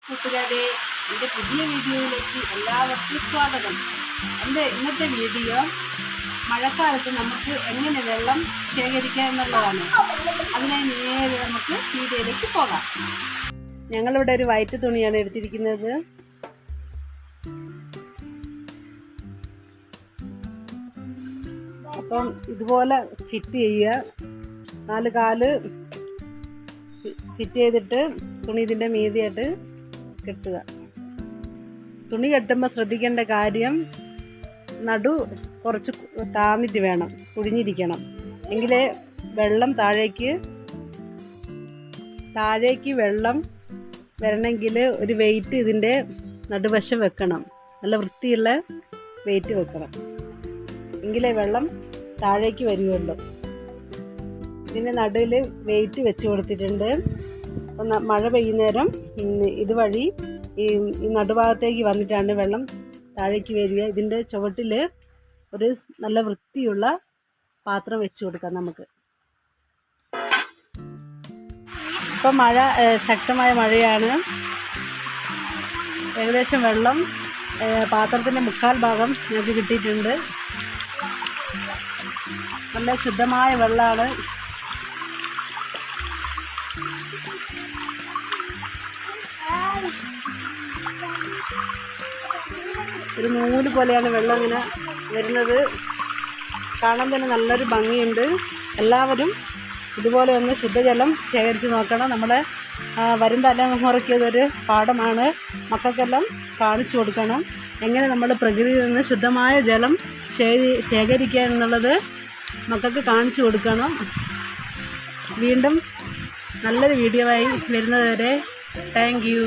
കൂട്ടുകാരെ, എൻ്റെ പുതിയ വീഡിയോയിലേക്ക് എല്ലാവർക്കും സ്വാഗതം. എൻ്റെ ഇന്നത്തെ വീഡിയോ മഴക്കാലത്ത് നമുക്ക് എങ്ങനെ വെള്ളം ശേഖരിക്കാം എന്നുള്ളതാണ്. അതിനായി നേരെ നമുക്ക് വീഡിയോയിലേക്ക് പോകാം. ഞങ്ങളിവിടെ ഒരു വൈറ്റ് തുണിയാണ് എടുത്തിരിക്കുന്നത്. അപ്പം ഇതുപോലെ ഫിറ്റ് ചെയ്യുക. 4 കാല് ഫിറ്റ് ചെയ്തിട്ട് തുണി ഇതിൻ്റെ മീതിയായിട്ട് കെട്ടുക. തുണി കെട്ടുമ്പോൾ ശ്രദ്ധിക്കേണ്ട കാര്യം, നടു കുറച്ച് താന്നിട്ട് വേണം, കുഴിഞ്ഞിരിക്കണം. എങ്കിലേ വെള്ളം താഴേക്ക് വെള്ളം വരണമെങ്കിൽ ഒരു വെയിറ്റ് ഇതിൻ്റെ നടുവശം വെക്കണം. നല്ല വൃത്തിയുള്ള വെയിറ്റ് വെക്കണം, എങ്കിലേ വെള്ളം താഴേക്ക് വരികയുള്ളൂ. ഇതിൻ്റെ നടുവിൽ വെയിറ്റ് വെച്ച് കൊടുത്തിട്ടുണ്ട്. അപ്പം മഴ പെയ്യുന്നേരം ഇതുവഴി ഈ നടുഭാഗത്തേക്ക് വന്നിട്ടാണ് വെള്ളം താഴേക്ക് വരിക. ഇതിൻ്റെ ചുവട്ടിൽ ഒരു നല്ല വൃത്തിയുള്ള പാത്രം വെച്ച് കൊടുക്കാം നമുക്ക്. ഇപ്പം ശക്തമായ മഴയാണ്. ഏകദേശം വെള്ളം പാത്രത്തിൻ്റെ 1/4 ഭാഗം ഞങ്ങൾക്ക് കിട്ടിയിട്ടുണ്ട്. നല്ല ശുദ്ധമായ വെള്ളമാണ്. ഒരു നൂല് പോലെയാണ് വെള്ളം ഇങ്ങനെ വരുന്നത്. കാണാൻ തന്നെ നല്ലൊരു ഭംഗിയുണ്ട്. എല്ലാവരും ഇതുപോലെ ഒന്ന് ശുദ്ധജലം ശേഖരിച്ച് നോക്കണം. നമ്മുടെ വരും തലമുറയ്ക്ക് ഇതൊരു പാഠമാണ്. മക്കൾക്കെല്ലാം കാണിച്ചു കൊടുക്കണം എങ്ങനെ നമ്മൾ പ്രകൃതിയിൽ നിന്ന് ശുദ്ധമായ ജലം ശേഖരിക്കുക എന്നുള്ളത് മക്കൾക്ക് കാണിച്ചു കൊടുക്കണം. വീണ്ടും നല്ലൊരു വീഡിയോ ആയി വരുന്നത് വരെ താങ്ക് യു.